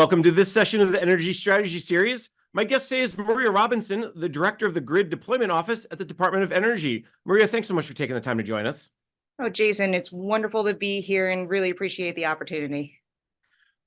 Welcome to this session of the Energy Strategy Series. My guest today is Maria Robinson, the Director of the Grid Deployment Office at the Department of Energy. Maria, thanks so much for taking the time to join us. Oh, Jason, it's wonderful to be here and really appreciate the opportunity.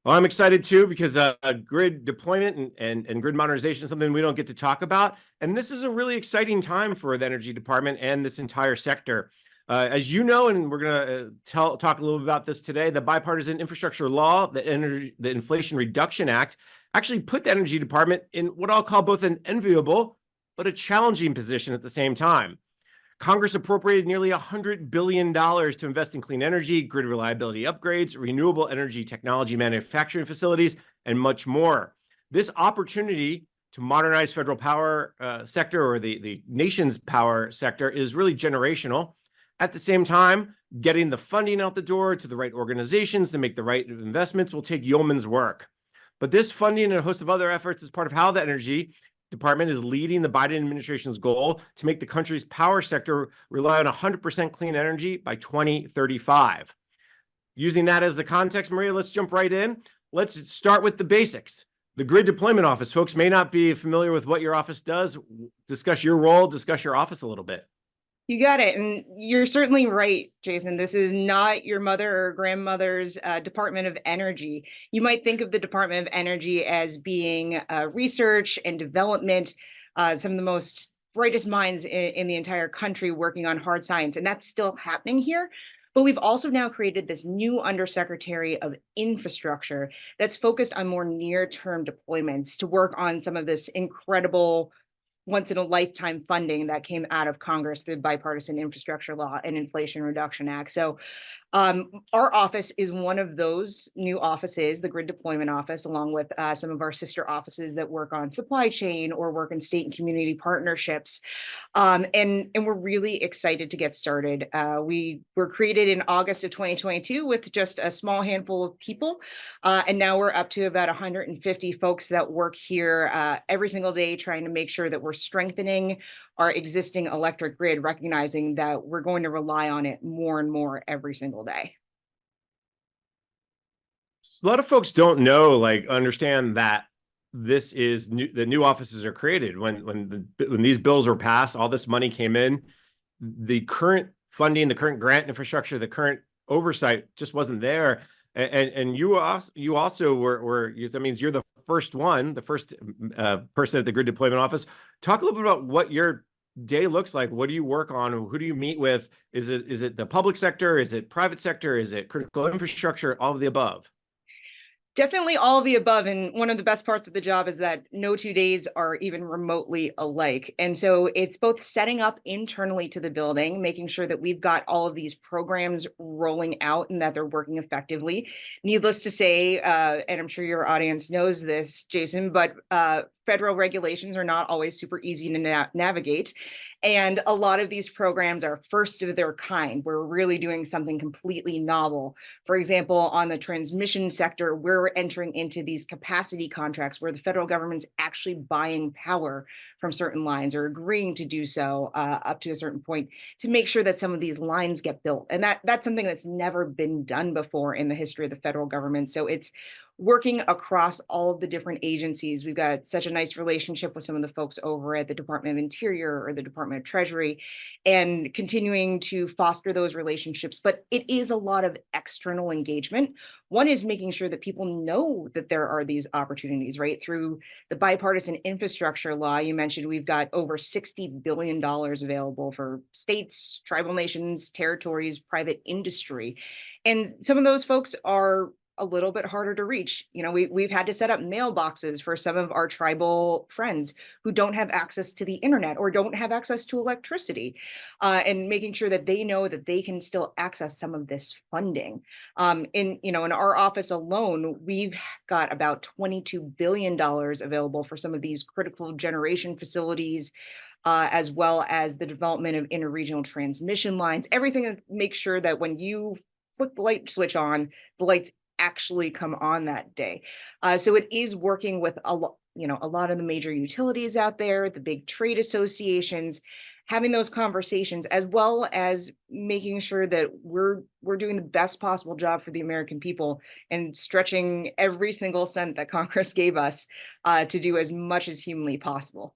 Well, I'm excited too because grid deployment and grid modernization is something we don't get to talk about. And this is a really exciting time for the Energy Department and this entire sector. As you know, and we're going to talk a little bit about this today, the bipartisan infrastructure law, the Inflation Reduction Act, actually put the Energy Department in what I'll call both an enviable but a challenging position at the same time. Congress appropriated nearly $100 billion to invest in clean energy, grid reliability upgrades, renewable energy technology manufacturing facilities, and much more. This opportunity to modernize federal power sector, or the nation's power sector, is really generational. At the same time, getting the funding out the door to the right organizations to make the right investments will take yeoman's work. But this funding and a host of other efforts is part of how the Energy Department is leading the Biden administration's goal to make the country's power sector rely on 100% clean energy by 2035. Using that as the context, Maria, let's jump right in. Let's start with the basics. The Grid Deployment Office. Folks may not be familiar with what your office does. Discuss your role, discuss your office a little bit. You got it. And you're certainly right, Jason. This is not your mother or grandmother's Department of Energy. You might think of the Department of Energy as being research and development, some of the most brightest minds in the entire country working on hard science. And that's still happening here. But we've also now created this new Undersecretary of Infrastructure that's focused on more near-term deployments to work on some of this incredible once-in-a-lifetime funding that came out of Congress through bipartisan infrastructure law and Inflation Reduction Act. So our office is one of those new offices, the Grid Deployment Office, along with some of our sister offices that work on supply chain or work in state and community partnerships. And we're really excited to get started. We were created in August of 2022 with just a small handful of people. And now we're up to about 150 folks that work here every single day, trying to make sure that we're strengthening our existing electric grid, recognizing that we're going to rely on it more and more every single day. So a lot of folks don't know, understand that this is new, the new offices are created. When these bills were passed, all this money came in. The current funding, the current grant infrastructure, the current oversight just wasn't there. And you also were that means you're the first person at the Grid Deployment Office. Talk a little bit about what your day looks like. What do you work on? Who do you meet with? Is it the public sector? Is it private sector? Is it critical infrastructure? All of the above. Definitely all of the above. And one of the best parts of the job is that no 2 days are even remotely alike. And so it's both setting up internally to the building, making sure that we've got all of these programs rolling out and that they're working effectively. Needless to say, and I'm sure your audience knows this, Jason, but federal regulations are not always super easy to navigate. And a lot of these programs are first of their kind. We're really doing something completely novel. For example, on the transmission sector, we're entering into these capacity contracts where the federal government's actually buying power from certain lines or agreeing to do so up to a certain point to make sure that some of these lines get built. And that's something that's never been done before in the history of the federal government. So it's working across all of the different agencies. We've got such a nice relationship with some of the folks over at the Department of Interior or the Department of Treasury, and continuing to foster those relationships. But it is a lot of external engagement. One is making sure that people know that there are these opportunities, right? Through the bipartisan infrastructure law, you mentioned we've got over $60 billion available for states, tribal nations, territories, private industry. And some of those folks are a little bit harder to reach. You know, we've had to set up mailboxes for some of our tribal friends who don't have access to the internet or don't have access to electricity, and making sure that they know that they can still access some of this funding. In our office alone, we've got about $22 billion available for some of these critical generation facilities, as well as the development of interregional transmission lines, everything that makes sure that when you flick the light switch on, the lights actually come on that day. So it is working with a lot of the major utilities out there, the big trade associations, having those conversations, as well as making sure that we're doing the best possible job for the American people and stretching every single cent that Congress gave us to do as much as humanly possible.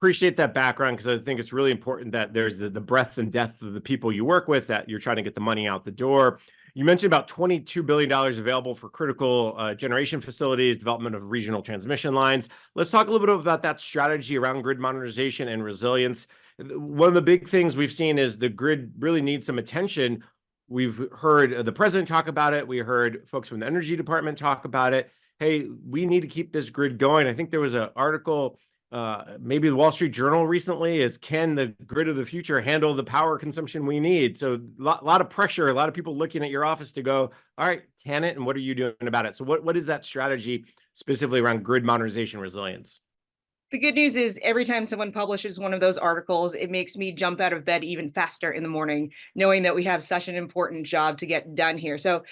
Appreciate that background, because I think it's really important that there's the breadth and depth of the people you work with, that you're trying to get the money out the door. You mentioned about $22 billion available for critical generation facilities, development of regional transmission lines. Let's talk a little bit about that strategy around grid modernization and resilience. One of the big things we've seen is the grid really needs some attention. We've heard the president talk about it. We heard folks from the Energy Department talk about it. Hey, we need to keep this grid going. I think there was an article, maybe the Wall Street Journal recently, is, can the grid of the future handle the power consumption we need? So a lot of pressure, a lot of people looking at your office to go, all right, can it? And what are you doing about it? So what is that strategy specifically around grid modernization resilience? The good news is every time someone publishes one of those articles, it makes me jump out of bed even faster in the morning, knowing that we have such an important job to get done here. So,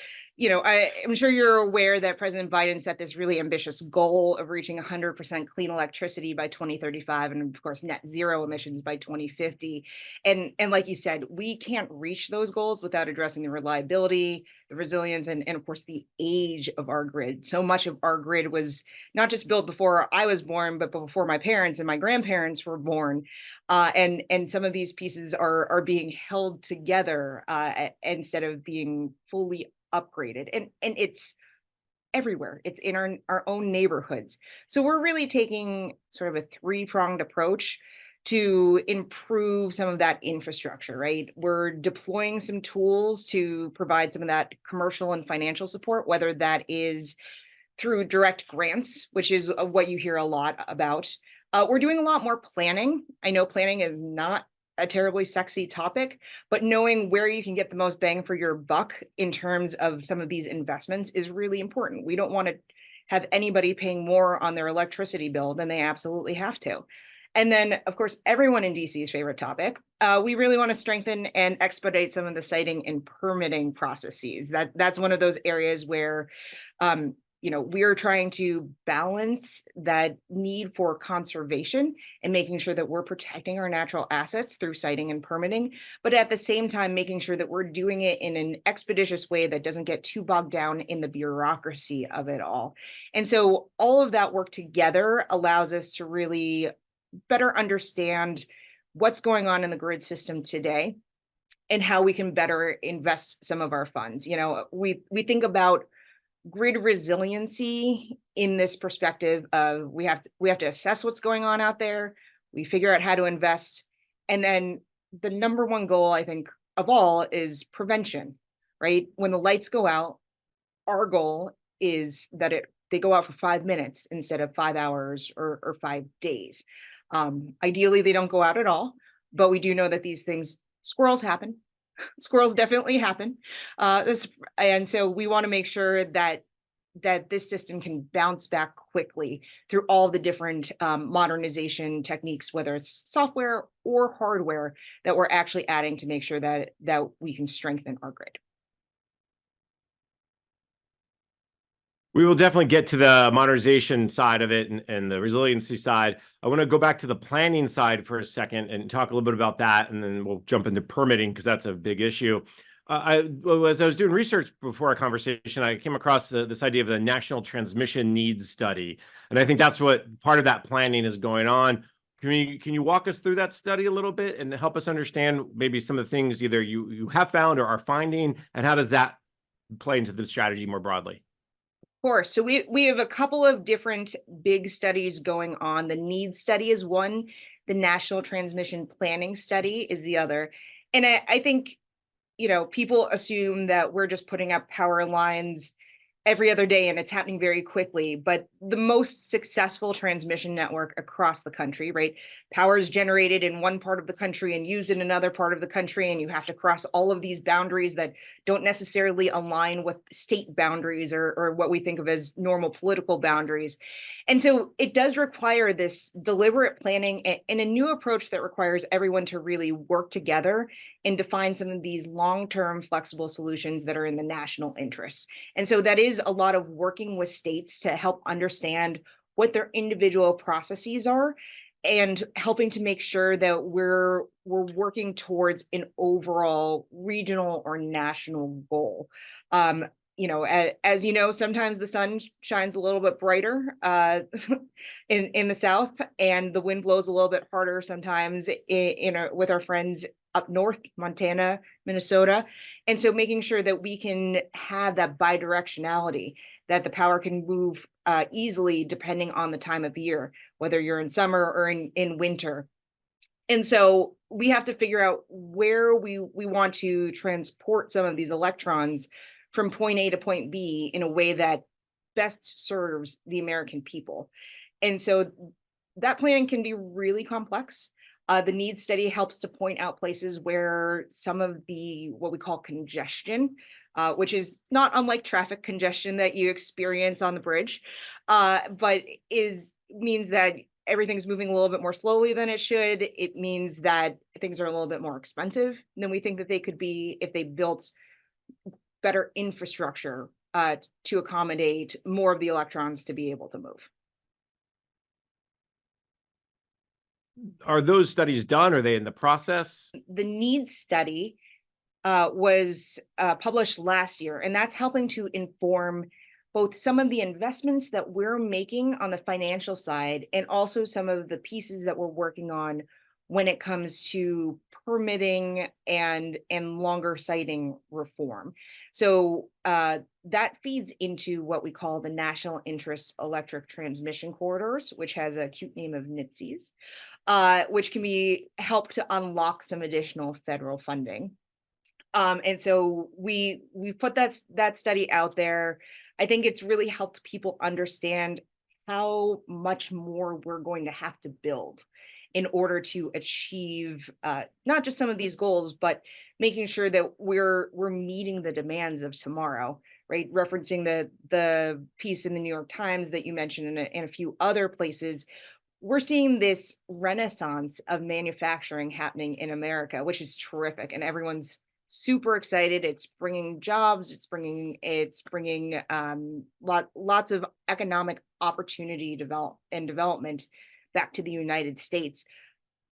I'm sure you're aware that President Biden set this really ambitious goal of reaching 100% clean electricity by 2035, and of course, net zero emissions by 2050. And like you said, we can't reach those goals without addressing the reliability, the resilience, and of course, the age of our grid. So much of our grid was not just built before I was born, but before my parents and my grandparents were born. And some of these pieces are being held together instead of being fully upgraded. And it's everywhere. It's in our own neighborhoods. So we're really taking sort of a three-pronged approach to improve some of that infrastructure, right? We're deploying some tools to provide some of that commercial and financial support, whether that is through direct grants, which is what you hear a lot about. We're doing a lot more planning. I know planning is not a terribly sexy topic, but knowing where you can get the most bang for your buck in terms of some of these investments is really important. We don't want to have anybody paying more on their electricity bill than they absolutely have to. And then, of course, everyone in DC's favorite topic, we really want to strengthen and expedite some of the siting and permitting processes. That's one of those areas where we are trying to balance that need for conservation and making sure that we're protecting our natural assets through siting and permitting, but at the same time, making sure that we're doing it in an expeditious way that doesn't get too bogged down in the bureaucracy of it all. And so all of that work together allows us to really better understand what's going on in the grid system today and how we can better invest some of our funds. We think about grid resiliency in this perspective of we have to assess what's going on out there, we figure out how to invest, and then the number one goal, I think, of all is prevention, right? When the lights go out, our goal is that they go out for 5 minutes instead of 5 hours or 5 days. Ideally, they don't go out at all, but we do know that these things, squirrels happen. Squirrels definitely happen. And so we want to make sure that this system can bounce back quickly through all the different modernization techniques, whether it's software or hardware, that we're actually adding to make sure that we can strengthen our grid. We will definitely get to the modernization side of it and the resiliency side. I want to go back to the planning side for a second and talk a little bit about that, and then we'll jump into permitting because that's a big issue. As I was doing research before our conversation, I came across this idea of the National Transmission Needs Study, and I think that's what part of that planning is going on. Can you walk us through that study a little bit and help us understand maybe some of the things either you have found or are finding, and how does that play into the strategy more broadly? Course. So we have a couple of different big studies going on. The needs study is one, the National Transmission Planning Study is the other. And I think, people assume that we're just putting up power lines every other day and it's happening very quickly, but the most successful transmission network across the country, right? Power is generated in one part of the country and used in another part of the country, and you have to cross all of these boundaries that don't necessarily align with state boundaries or what we think of as normal political boundaries. And so it does require this deliberate planning and a new approach that requires everyone to really work together and define some of these long-term flexible solutions that are in the national interest. And so that is a lot of working with states to help understand what their individual processes are and helping to make sure that we're working towards an overall regional or national goal. You know, as you know, sometimes the sun shines a little bit brighter in the south, and the wind blows a little bit harder sometimes with our friends up north, Montana, Minnesota. And so making sure that we can have that bidirectionality, that the power can move easily depending on the time of year, whether you're in summer or in winter. And so we have to figure out where we want to transport some of these electrons from point A to point B in a way that best serves the American people. And so that planning can be really complex. The needs study helps to point out places where some of the what we call congestion, which is not unlike traffic congestion that you experience on the bridge, but means that everything's moving a little bit more slowly than it should. It means that things are a little bit more expensive than we think that they could be if they built better infrastructure to accommodate more of the electrons to be able to move. Are those studies done? Are they in the process? The needs study was published last year, and that's helping to inform both some of the investments that we're making on the financial side and also some of the pieces that we're working on when it comes to permitting and longer siting reform. So that feeds into what we call the National Interest Electric Transmission Corridors, which has a cute name of NITSEs, which can be helped to unlock some additional federal funding. And so we've put that study out there. I think it's really helped people understand how much more we're going to have to build in order to achieve not just some of these goals, but making sure that we're meeting the demands of tomorrow, right? Referencing the piece in the New York Times that you mentioned in a few other places, we're seeing this renaissance of manufacturing happening in America, which is terrific, and everyone's super excited. It's bringing jobs. It's bringing lots of economic opportunity development back to the United States.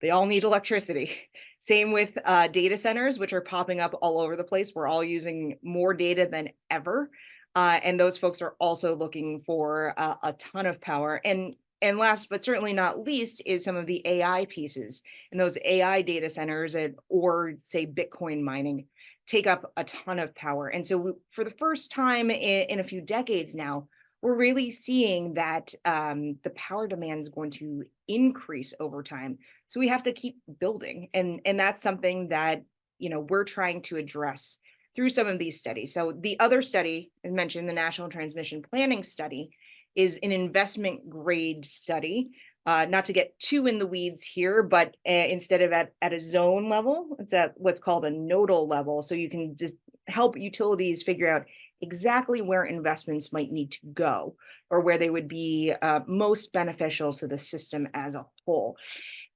They all need electricity. Same with data centers, which are popping up all over the place. We're all using more data than ever, and those folks are also looking for a ton of power. And last but certainly not least is some of the AI pieces, and those AI data centers or say Bitcoin mining take up a ton of power. And so for the first time in a few decades now, we're really seeing that the power demand is going to increase over time. So we have to keep building, and that's something that we're trying to address through some of these studies. So the other study, as mentioned, the National Transmission Planning Study, is an investment grade study. Not to get too in the weeds here, but instead of at a zone level, it's at what's called a nodal level. So you can just help utilities figure out exactly where investments might need to go or where they would be most beneficial to the system as a whole.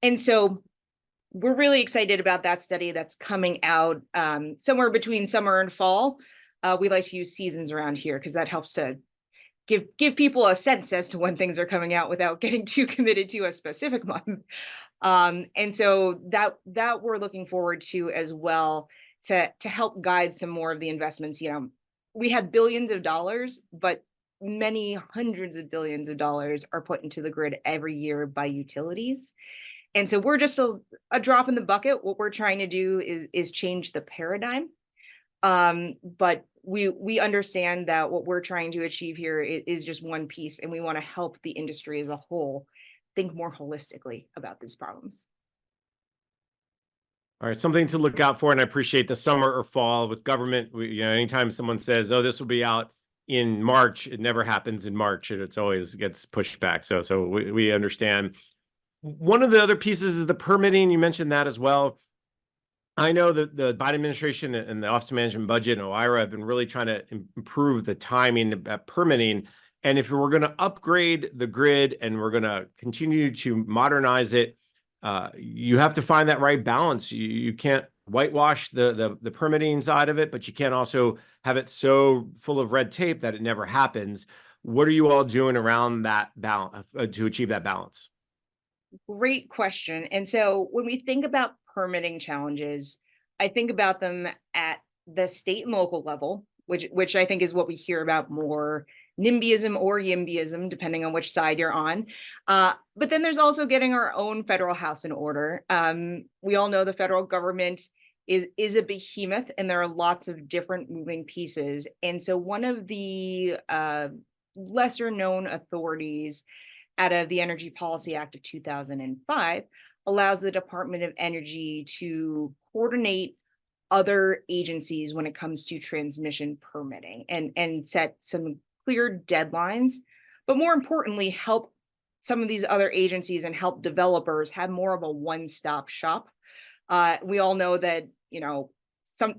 And so we're really excited about that study that's coming out somewhere between summer and fall. We like to use seasons around here because that helps to give people a sense as to when things are coming out without getting too committed to a specific month. And so that we're looking forward to as well to help guide some more of the investments. We have billions of dollars, but many hundreds of billions of dollars are put into the grid every year by utilities. And so we're just a drop in the bucket. What we're trying to do is change the paradigm. But we understand that what we're trying to achieve here is just one piece, and we want to help the industry as a whole think more holistically about these problems. All right, something to look out for, and I appreciate the summer or fall with government. Anytime someone says, "Oh, this will be out in March," it never happens in March, and it's always gets pushed back. So we understand. One of the other pieces is the permitting. You mentioned that as well. I know that the Biden administration and the Office of Management Budget and OIRA have been really trying to improve the timing of permitting. And if we're going to upgrade the grid and we're going to continue to modernize it, you have to find that right balance. You can't whitewash the permitting side of it, but you can't also have it so full of red tape that it never happens. What are you all doing around that balance to achieve that balance? Great question. And so when we think about permitting challenges, I think about them at the state and local level, which I think is what we hear about more, NIMBYism or YIMBYism, depending on which side you're on. But then there's also getting our own federal house in order. We all know the federal government is a behemoth, and there are lots of different moving pieces. And so one of the lesser known authorities out of the Energy Policy Act of 2005 allows the Department of Energy to coordinate other agencies when it comes to transmission permitting and set some clear deadlines, but more importantly, help some of these other agencies and help developers have more of a one-stop shop. We all know that,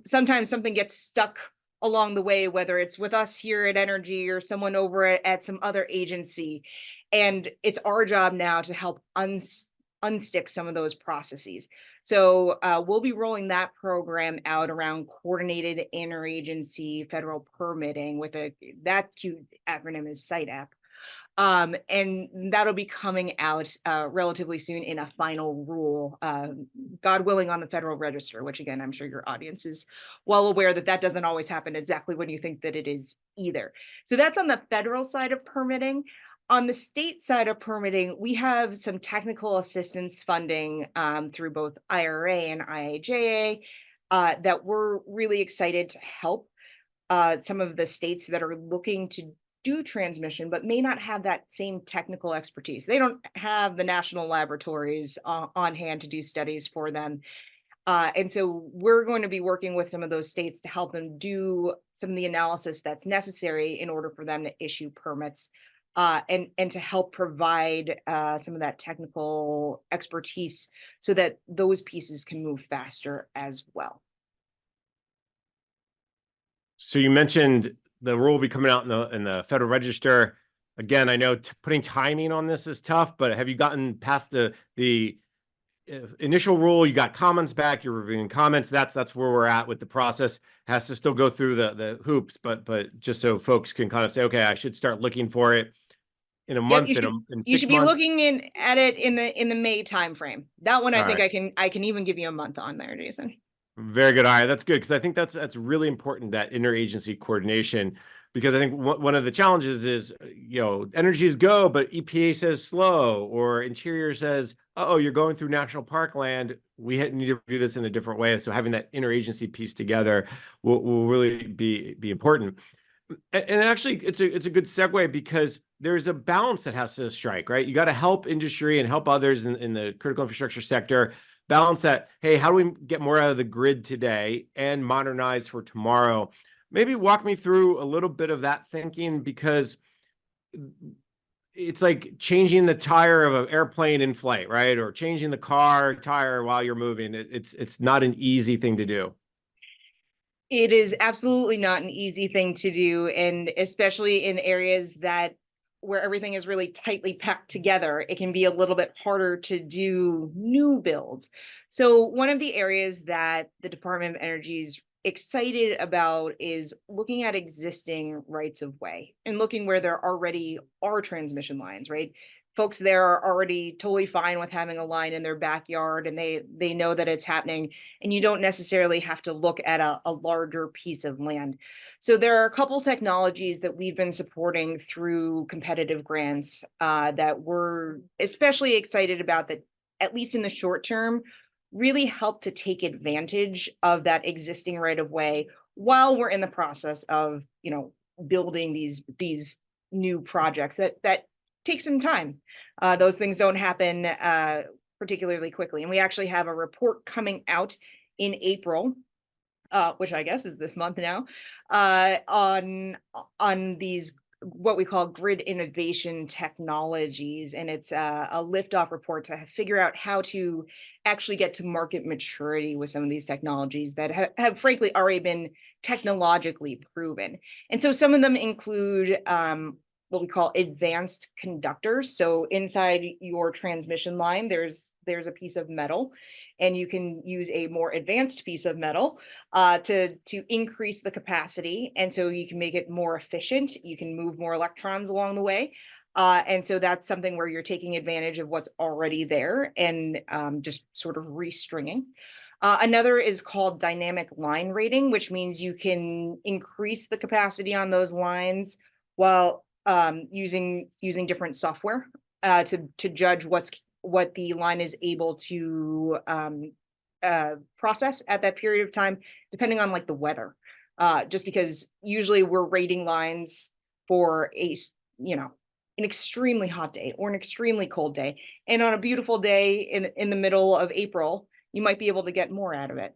sometimes something gets stuck along the way, whether it's with us here at Energy or someone over at some other agency. And it's our job now to help unstick some of those processes. So we'll be rolling that program out around coordinated interagency federal permitting with that cute acronym is SITEP. And that'll be coming out relatively soon in a final rule, God willing, on the Federal Register, which again, I'm sure your audience is well aware that that doesn't always happen exactly when you think that it is either. So that's on the federal side of permitting. On the state side of permitting, we have some technical assistance funding through both IRA and IIJA that we're really excited to help some of the states that are looking to do transmission, but may not have that same technical expertise. They don't have the national laboratories on hand to do studies for them. And so we're going to be working with some of those states to help them do some of the analysis that's necessary in order for them to issue permits and to help provide some of that technical expertise so that those pieces can move faster as well. So you mentioned the rule will be coming out in the Federal Register. Again, I know putting timing on this is tough, but have you gotten past the initial rule? You got comments back, you're reviewing comments. That's where we're at with the process. It has to still go through the hoops, but just so folks can kind of say, okay, I should start looking for it in a month, Yep, in 6 you should be months. looking at it in the May timeframe. That one, I All think right. I can even give you a month on there, Jason. Very good. All right, that's good because I think that's really important, that interagency coordination, because I think one of the challenges is, energy is go, but EPA says slow, or Interior says, oh, you're going through national park land. We need to do this in a different way. So having that interagency piece together will really be important. And actually, it's a good segue because there's a balance that has to strike, right? You got to help industry and help others in the critical infrastructure sector balance that. Hey, how do we get more out of the grid today and modernize for tomorrow? Maybe walk me through a little bit of that thinking, because it's like changing the tire of an airplane in flight, right? Or changing the car tire while you're moving. It's not an easy thing to do. It is absolutely not an easy thing to do, and especially in areas where everything is really tightly packed together, it can be a little bit harder to do new builds. So one of the areas that the Department of Energy is excited about is looking at existing rights of way and looking where there already are transmission lines, right? Folks there are already totally fine with having a line in their backyard, and they know that it's happening, and you don't necessarily have to look at a larger piece of land. So there are a couple technologies that we've been supporting through competitive grants that we're especially excited about, that at least in the short term really help to take advantage of that existing right of way while we're in the process of building these new projects that take some time. Those things don't happen particularly quickly, and we actually have a report coming out in April, which I guess is this month now, on these what we call grid innovation technologies, and it's a liftoff report to figure out how to actually get to market maturity with some of these technologies that have frankly already been technologically proven. And so some of them include what we call advanced conductors. So inside your transmission line, there's a piece of metal, and you can use a more advanced piece of metal to increase the capacity, and so you can make it more efficient. You can move more electrons along the way, And so that's something where you're taking advantage of what's already there and just sort of restringing. Another is called dynamic line rating, which means you can increase the capacity on those lines while using different software to judge what the line is able to process at that period of time, depending on like the weather. Just because usually we're rating lines for an extremely hot day or an extremely cold day, and on a beautiful day in the middle of April, you might be able to get more out of it.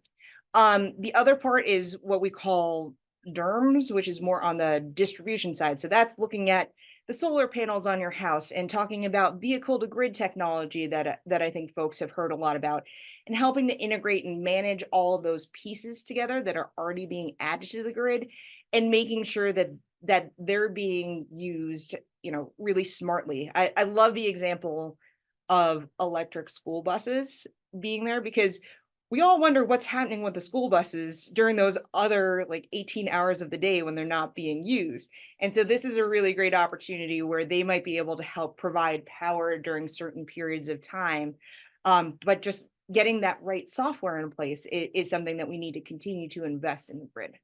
The other part is what we call DERMS, which is more on the distribution side. So that's looking at the solar panels on your house and talking about vehicle to grid technology that I think folks have heard a lot about, and helping to integrate and manage all of those pieces together that are already being added to the grid, and making sure that they're being used, really smartly. I love the example of electric school buses being there, because we all wonder what's happening with the school buses during those other like 18 hours of the day when they're not being used. And so this is a really great opportunity where they might be able to help provide power during certain periods of time. But just getting that right software in place is something that we need to continue to invest in the grid.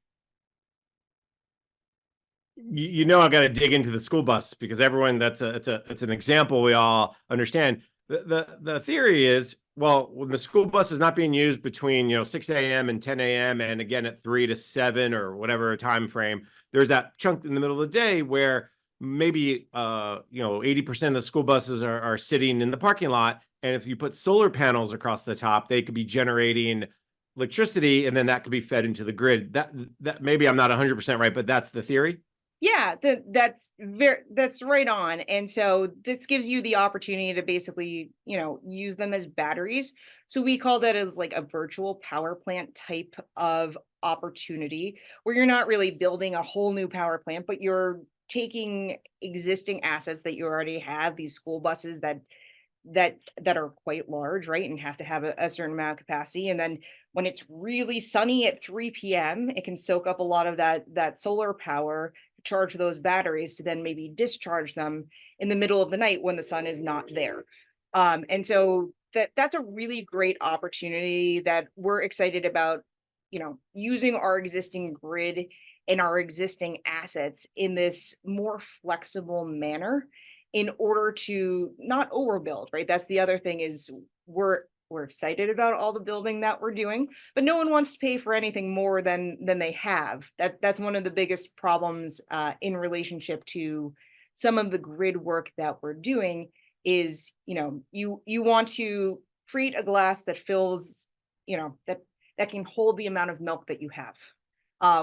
I got to dig into the school bus, because everyone, it's an example we all understand. The theory is, well, when the school bus is not being used between 6 a.m. and 10 a.m. and again at 3 to 7 or whatever time frame, there's that chunk in the middle of the day where maybe 80% of the school buses are sitting in the parking lot, and if you put solar panels across the top, they could be generating electricity, and then that could be fed into the grid. That maybe I'm not 100% right, but that's the theory. Yeah, that's right on. And so this gives you the opportunity to basically, use them as batteries. So we call that as like a virtual power plant type of opportunity, where you're not really building a whole new power plant, but you're taking existing assets that you already have, these school buses that are quite large, right, and have to have a certain amount of capacity. And then when it's really sunny at 3 p.m., it can soak up a lot of that solar power to charge those batteries, to then maybe discharge them in the middle of the night when the sun is not there. And so that's a really great opportunity that we're excited about, using our existing grid and our existing assets in this more flexible manner, in order to not overbuild, right? That's the other thing, is we're excited about all the building that we're doing, but no one wants to pay for anything more than they have. That's one of the biggest problems in relationship to some of the grid work that we're doing, is you want to create a glass that fills, that can hold the amount of milk that you have,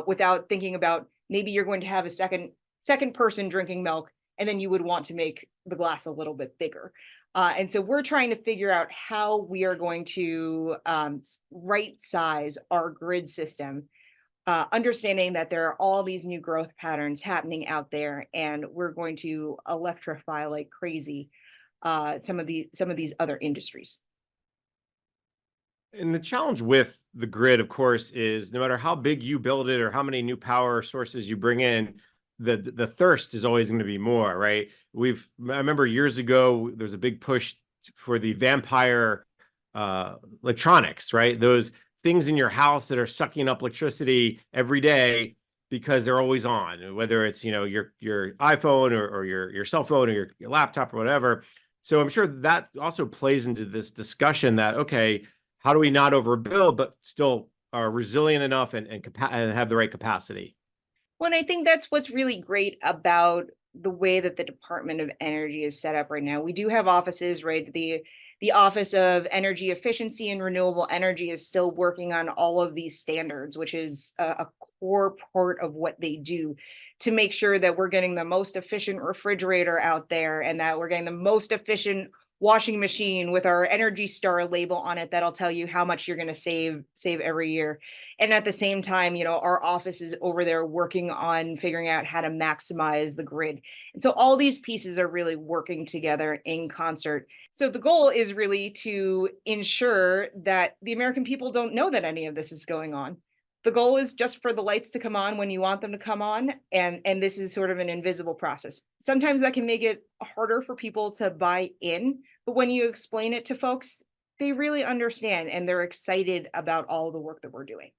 without thinking about maybe you're going to have a second person drinking milk, and then you would want to make the glass a little bit bigger. And so we're trying to figure out how we are going to right size our grid system, understanding that there are all these new growth patterns happening out there, and we're going to electrify like crazy some of these other industries. And the challenge with the grid, of course, is no matter how big you build it or how many new power sources you bring in, the thirst is always going to be more, right? I remember years ago, there was a big push for the vampire electronics, right? Those things in your house that are sucking up electricity every day because they're always on, whether it's your iPhone or your cell phone or your laptop or whatever. So I'm sure that also plays into this discussion that, okay, how do we not overbuild but still are resilient enough and have the right capacity? Well, and I think that's what's really great about the way that the Department of Energy is set up right now. We do have offices, right? The Office of Energy Efficiency and Renewable Energy is still working on all of these standards, which is a core part of what they do, to make sure that we're getting the most efficient refrigerator out there, and that we're getting the most efficient washing machine with our Energy Star label on it that'll tell you how much you're going to save every year. And at the same time, our office is over there working on figuring out how to maximize the grid. And so all these pieces are really working together in concert. So the goal is really to ensure that the American people don't know that any of this is going on, The goal is just for the lights to come on when you want them to come on, and this is sort of an invisible process. Sometimes that can make it harder for people to buy in, but when you explain it to folks, they really understand and they're excited about all the work that we're doing.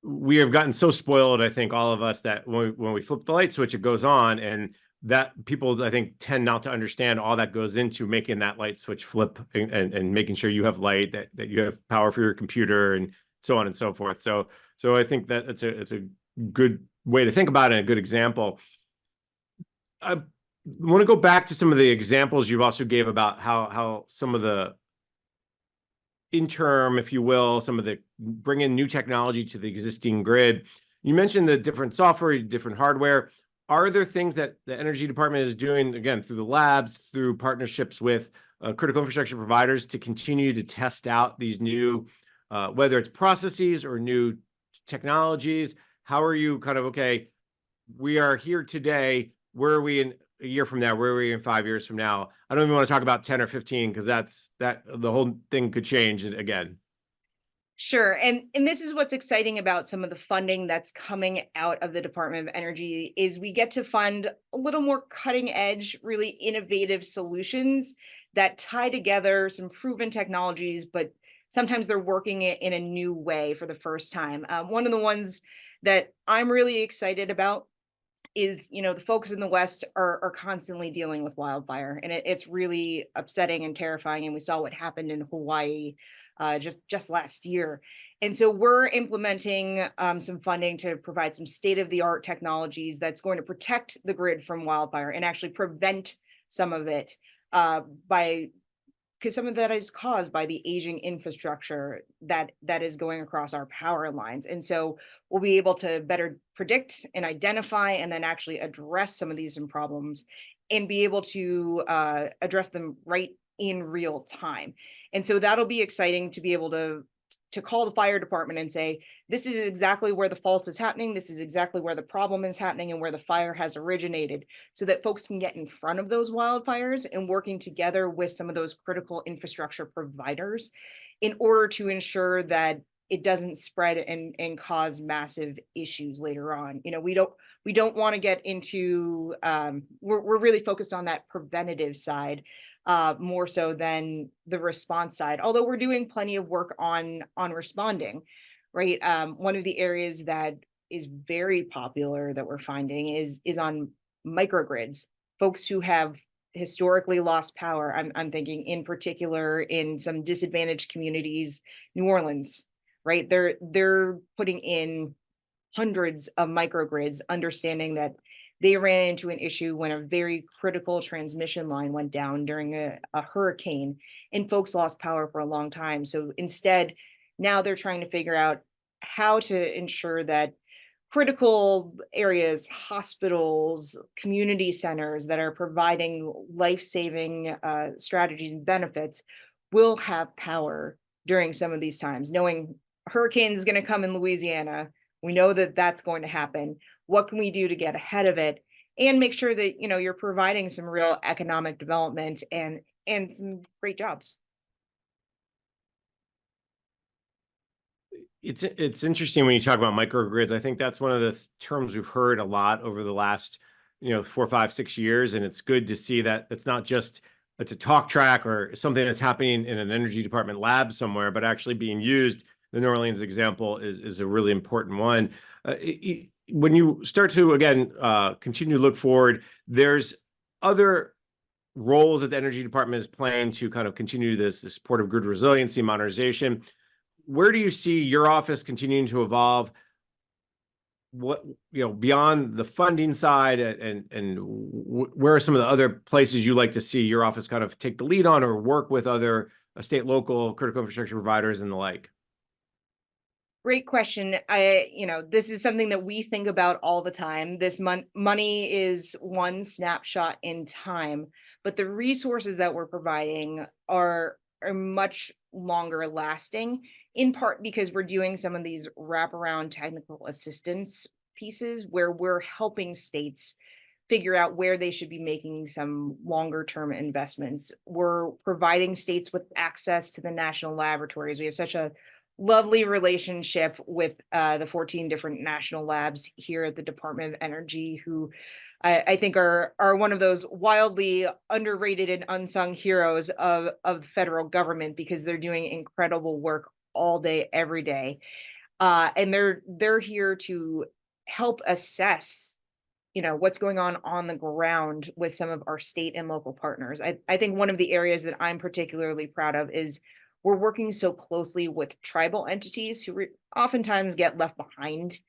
We have gotten so spoiled, I think, all of us, that when we flip the light switch, it goes on, and that people, I think, tend not to understand all that goes into making that light switch flip, and making sure you have light, that you have power for your computer, and so on and so forth. So I think that it's a good way to think about it, and a good example. I want to go back to some of the examples you also gave about how some of the interim, if you will, some of the bring in new technology to the existing grid. You mentioned the different software, different hardware. Are there things that the Energy Department is doing, again, through the labs, through partnerships with critical infrastructure providers, to continue to test out these new, whether it's processes or new technologies? How are you kind of, okay, we are here today, where are we in a year from now? Where are we in 5 years from now? I don't even want to talk about 10 or 15, because that the whole thing could change again. Sure. And this is what's exciting about some of the funding that's coming out of the Department of Energy is we get to fund a little more cutting edge, really innovative solutions that tie together some proven technologies, but sometimes they're working it in a new way for the first time. One of the ones that I'm really excited about is, the folks in the West are constantly dealing with wildfire, and it's really upsetting and terrifying. And we saw what happened in Hawaii just last year. And so we're implementing some funding to provide some state-of-the-art technologies that's going to protect the grid from wildfire and actually prevent some of it by because some of that is caused by the aging infrastructure that is going across our power lines. And so we'll be able to better predict and identify and then actually address some of these problems and be able to address them right in real time. And so that'll be exciting to be able to call the fire department and say, this is exactly where the fault is happening. This is exactly where the problem is happening and where the fire has originated, so that folks can get in front of those wildfires and working together with some of those critical infrastructure providers in order to ensure that it doesn't spread and cause massive issues later on. We don't want to get into we're really focused on that preventative side more so than the response side, although we're doing plenty of work on responding, right? One of the areas that is very popular that we're finding is on microgrids. Folks who have historically lost power. I'm thinking in particular in some disadvantaged communities, New Orleans, right? They're putting in hundreds of microgrids, understanding that they ran into an issue when a very critical transmission line went down during a hurricane, and folks lost power for a long time. So instead, now they're trying to figure out how to ensure that critical areas, hospitals, community centers that are providing life-saving strategies and benefits will have power during some of these times, knowing a hurricane is going to come in Louisiana. We know that that's going to happen. What can we do to get ahead of it and make sure that you're providing some real economic development and some great jobs? It's interesting when you talk about microgrids. I think that's one of the terms we've heard a lot over the last 4, 5, 6 years, and it's good to see that it's not just it's a talk track or something that's happening in an Energy Department lab somewhere, but actually being used. The New Orleans example is a really important one. When you start to, again, continue to look forward, there's other roles that the Energy Department is playing to kind of continue this support of grid resiliency, modernization. Where do you see your office continuing to evolve? What, beyond the funding side, and where are some of the other places you like to see your office kind of take the lead on or work with other state, local critical infrastructure providers and the like? Great question. This is something that we think about all the time. This money is one snapshot in time, but the resources that we're providing are much longer lasting, in part because we're doing some of these wraparound technical assistance pieces where we're helping states figure out where they should be making some longer term investments. We're providing states with access to the national laboratories. We have such a lovely relationship with the 14 different national labs here at the Department of Energy, who I think are one of those wildly underrated and unsung heroes of the federal government, because they're doing incredible work all day, every day. And they're here to help assess, what's going on the ground with some of our state and local partners. I think one of the areas that I'm particularly proud of is we're working so closely with tribal entities who oftentimes get left behind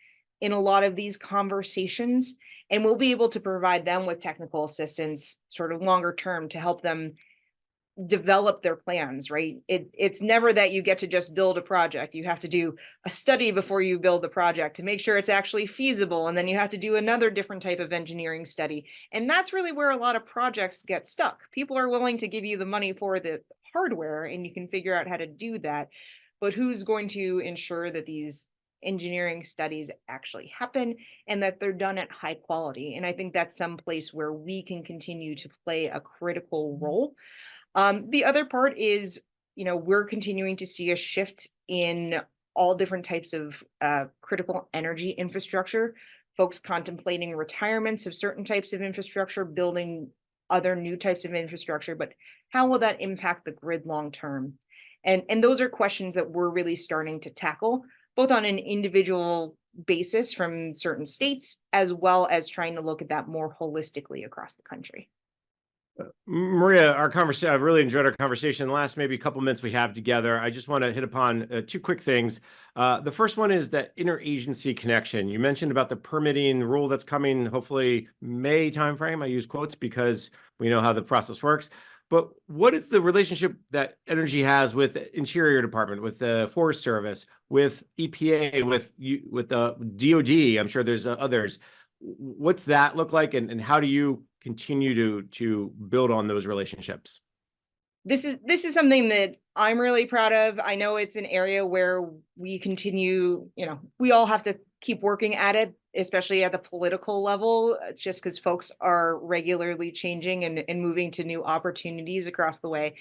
in a lot of these conversations. And we'll be able to provide them with technical assistance sort of longer term to help them develop their plans, right? It's never that you get to just build a project. You have to do a study before you build the project to make sure it's actually feasible. And then you have to do another different type of engineering study. And that's really where a lot of projects get stuck. People are willing to give you the money for the hardware and you can figure out how to do that. But who's going to ensure that these engineering studies actually happen and that they're done at high quality? And I think that's some place where we can continue to play a critical role. The other part is, we're continuing to see a shift in all different types of critical energy infrastructure, folks contemplating retirements of certain types of infrastructure, building other new types of infrastructure, but how will that impact the grid long term? And those are questions that we're really starting to tackle, both on an individual basis from certain states, as well as trying to look at that more holistically across the country. Maria, I've really enjoyed our conversation. The last maybe a couple minutes we have together, I just want to hit upon two quick things. The first one is that interagency connection. You mentioned about the permitting rule that's coming, hopefully May timeframe. I use quotes because we know how the process works. But what is the relationship that Energy has with the Interior Department, with the Forest Service, with EPA, with the DoD? I'm sure there's others. What's that look like, and how do you continue to build on those relationships? This is something that I'm really proud of. I know it's an area where we continue, we all have to keep working at it, especially at the political level, just because folks are regularly changing and moving to new opportunities across the way.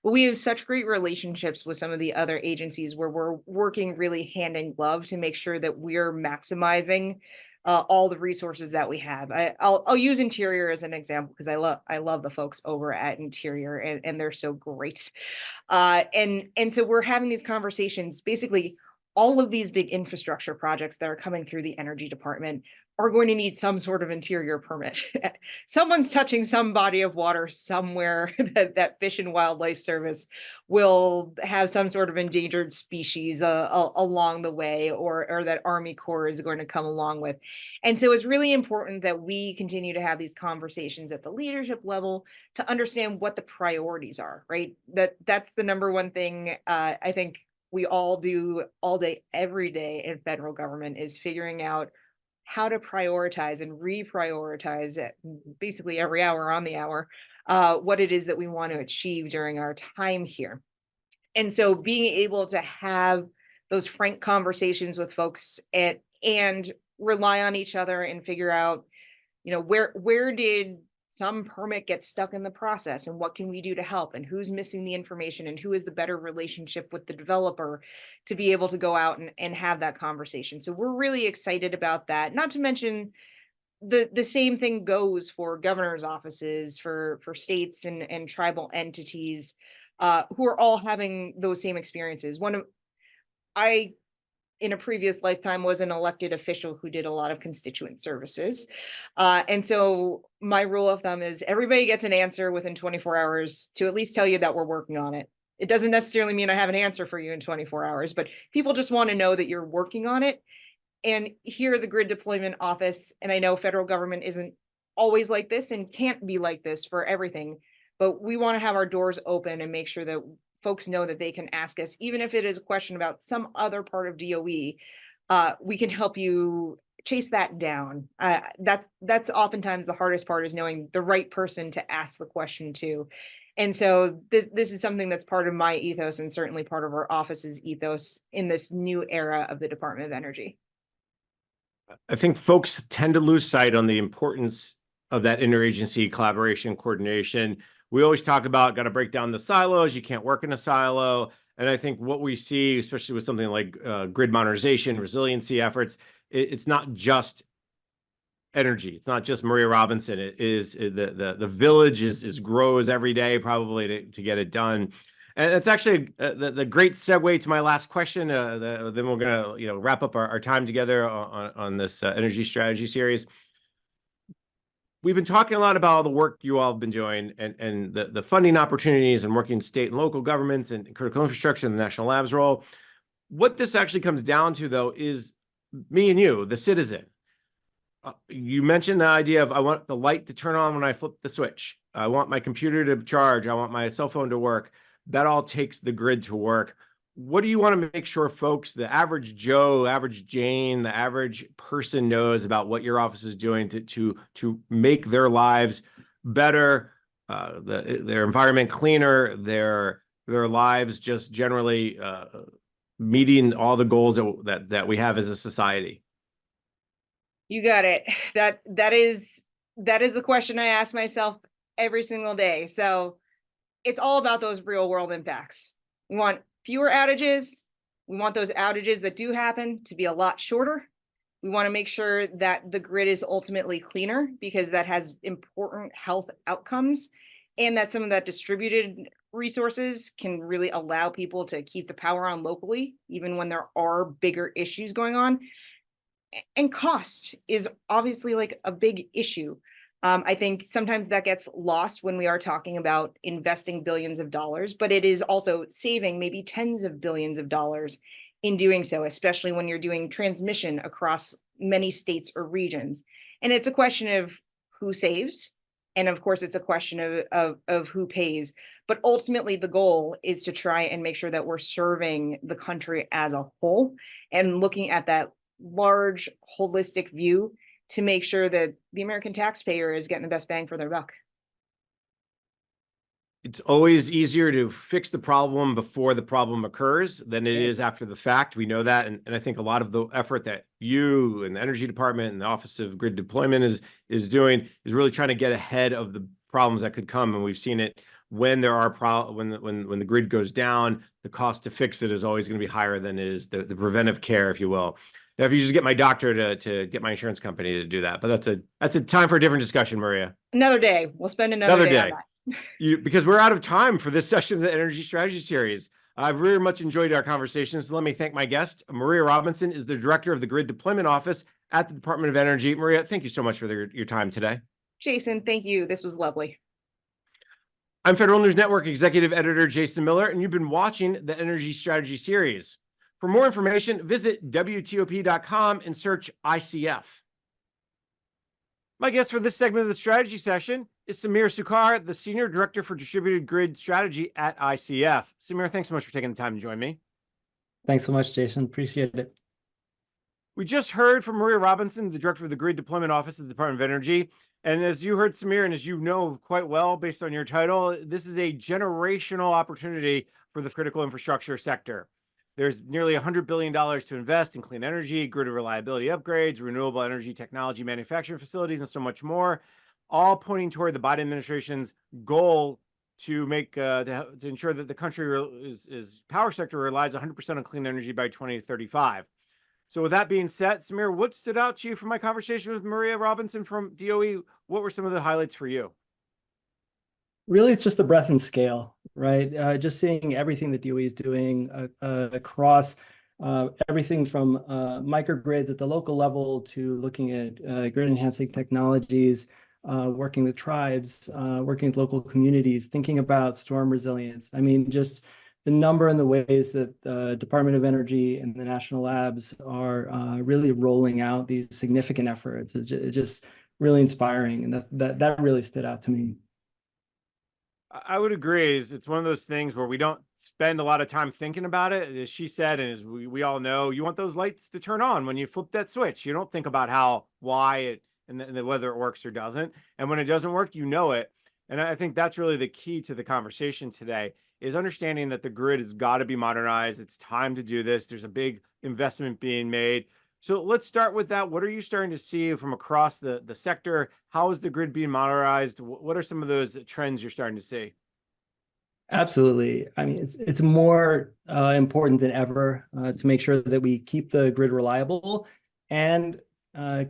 But we have such great relationships with some of the other agencies where we're working really hand in glove to make sure that we're maximizing all the resources that we have. I'll use Interior as an example because I love the folks over at Interior, and they're so great. And so we're having these conversations. Basically, all of these big infrastructure projects that are coming through the Energy Department are going to need some sort of interior permit. Someone's touching some body of water somewhere that Fish and Wildlife Service will have some sort of endangered species along the way, or that Army Corps is going to come along with. And so it's really important that we continue to have these conversations at the leadership level to understand what the priorities are, right? That's the number one thing I think we all do all day, every day in federal government, is figuring out how to prioritize and reprioritize it basically every hour on the hour, what it is that we want to achieve during our time here. And so being able to have those frank conversations with folks and rely on each other and figure out, where did some permit get stuck in the process, and what can we do to help, and who's missing the information, and who is the better relationship with the developer to be able to go out and have that conversation. So we're really excited about that. Not to mention the same thing goes for governor's offices, for states and tribal entities who are all having those same experiences. I in a previous lifetime was an elected official who did a lot of constituent services. And so my rule of thumb is everybody gets an answer within 24 hours to at least tell you that we're working on it. It doesn't necessarily mean I have an answer for you in 24 hours, but people just want to know that you're working on it. And here, the Grid Deployment Office, and I know federal government isn't always like this and can't be like this for everything, but we want to have our doors open and make sure that folks know that they can ask us, even if it is a question about some other part of DOE, we can help you chase that down. That's oftentimes the hardest part, is knowing the right person to ask the question to. And so this is something that's part of my ethos, and certainly part of our office's ethos in this new era of the Department of Energy. I think folks tend to lose sight on the importance of that interagency collaboration, coordination. We always talk about got to break down the silos. You can't work in a silo. And I think what we see, especially with something like grid modernization, resiliency efforts, it's not just energy. It's not just Maria Robinson. It is the village is grows every day probably to get it done. And it's actually the great segue to my last question. Then we're gonna wrap up our time together on this energy strategy series. We've been talking a lot about all the work you all have been doing and the funding opportunities and working state and local governments and critical infrastructure and the national labs role. What this actually comes down to, though, is me and you, the citizen. You mentioned the idea of I want the light to turn on when I flip the switch. I want my computer to charge. I want my cell phone to work. That all takes the grid to work. What do you want to make sure folks, the average Joe, average Jane, the average person knows about what your office is doing to make their lives better, their environment cleaner, their lives just generally meeting all the goals that we have as a society? You got it. That is the question I ask myself every single day. So it's all about those real world impacts. We want fewer outages. We want those outages that do happen to be a lot shorter. We want to make sure that the grid is ultimately cleaner because that has important health outcomes, and that some of that distributed resources can really allow people to keep the power on locally, even when there are bigger issues going on. And cost is obviously like a big issue. I think sometimes that gets lost when we are talking about investing billions of dollars, but it is also saving maybe tens of billions of dollars in doing so, especially when you're doing transmission across many states or regions. And it's a question of who saves. And of course, it's a question of who pays. But ultimately, the goal is to try and make sure that we're serving the country as a whole and looking at that large holistic view to make sure that the American taxpayer is getting the best bang for their buck. It's always easier to fix the problem before the problem occurs than it is after the fact. We know that. And I think a lot of the effort that you and the Energy Department and the Office of Grid Deployment is doing is really trying to get ahead of the problems that could come. And we've seen it when there are when the grid goes down, the cost to fix it is always going to be higher than is the preventive care, if you will. Now, if you just get my doctor to get my insurance company to do that, but that's a time for a different discussion, Maria. Another day. We'll spend another day on that. Because we're out of time for this session of the Energy Strategy Series. I've very much enjoyed our conversations. So let me thank my guest. Maria Robinson is the Director of the Grid Deployment Office at the Department of Energy. Maria, thank you so much for your time today. Jason, thank you. This was lovely. I'm Federal News Network Executive Editor Jason Miller, and you've been watching the Energy Strategy Series. For more information, visit WTOP.com and search ICF. My guest for this segment of the strategy session is Samir Sukar, the Senior Director for Distributed Grid Strategy at ICF. Samir, thanks so much for taking the time to join me. Thanks so much, Jason. Appreciate it. We just heard from Maria Robinson, the Director of the Grid Deployment Office at the Department of Energy. And as you heard, Samir, and as you know quite well based on your title, this is a generational opportunity for the critical infrastructure sector. There's nearly $100 billion to invest in clean energy, grid reliability upgrades, renewable energy technology manufacturing facilities, and so much more, all pointing toward the Biden administration's goal to make to ensure that the country is power sector relies 100% on clean energy by 2035. So with that being said, Samir, what stood out to you from my conversation with Maria Robinson from DOE? What were some of the highlights for you? Really, it's just the breadth and scale, right? Just seeing everything that DOE is doing across everything from microgrids at the local level to looking at grid enhancing technologies, working with tribes, working with local communities, thinking about storm resilience. I mean, just the number and the ways that the Department of Energy and the national labs are really rolling out these significant efforts is just really inspiring. And that really stood out to me. I would agree. It's one of those things where we don't spend a lot of time thinking about it. As she said, and as we all know, you want those lights to turn on when you flip that switch. You don't think about why it, and whether it works or doesn't. And when it doesn't work, you know it. And I think that's really the key to the conversation today is understanding that the grid has got to be modernized. It's time to do this. There's a big investment being made. So let's start with that. What are you starting to see from across the sector? How is the grid being modernized? What are some of those trends you're starting to see? Absolutely. I mean, it's more important than ever to make sure that we keep the grid reliable and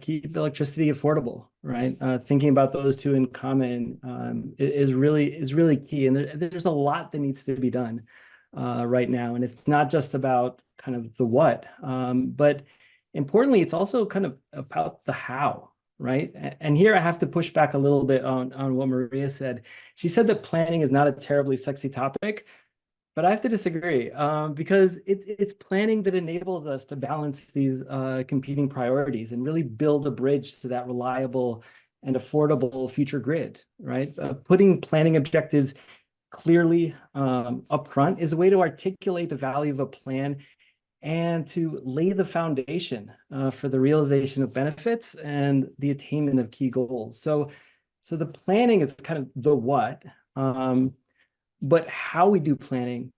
keep electricity affordable, right? Thinking about those two in common is really key. And there's a lot that needs to be done right now. And it's not just about kind of the what, but importantly, it's also kind of about the how, right? And here I have to push back a little bit on what Maria said. She said that planning is not a terribly sexy topic, but I have to disagree because it's planning that enables us to balance these competing priorities and really build a bridge to that reliable and affordable future grid, right? Putting planning objectives clearly upfront is a way to articulate the value of a plan and to lay the foundation for the realization of benefits and the attainment of key goals. So the planning is kind of the what, but how we do planning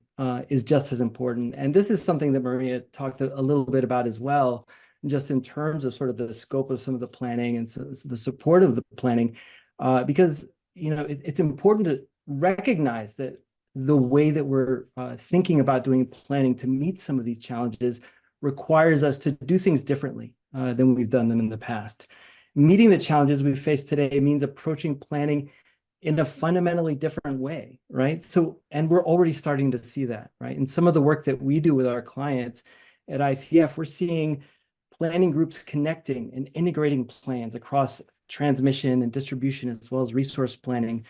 is just as important. And this is something that Maria talked a little bit about as well, just in terms of sort of the scope of some of the planning and so the support of the planning, because it's important to recognize that the way that we're thinking about doing planning to meet some of these challenges requires us to do things differently than we've done them in the past. Meeting the challenges we face today means approaching planning in a fundamentally different way, right? So, and we're already starting to see that, right? In some of the work that we do with our clients at ICF, we're seeing planning groups connecting and integrating plans across transmission and distribution, as well as resource planning.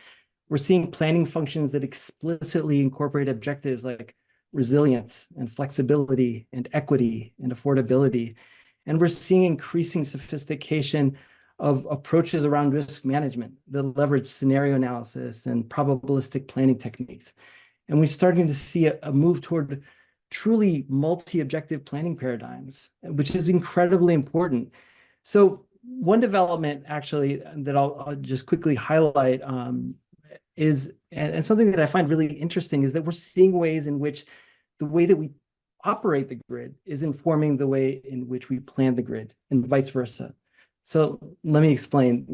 We're seeing planning functions that explicitly incorporate objectives like resilience and flexibility and equity and affordability. And we're seeing increasing sophistication of approaches around risk management that leverage scenario analysis and probabilistic planning techniques. And we're starting to see a move toward truly multi-objective planning paradigms, which is incredibly important. So one development actually that I'll just quickly highlight is, and something that I find really interesting, is that we're seeing ways in which the way that we operate the grid is informing the way in which we plan the grid and vice versa. So let me explain.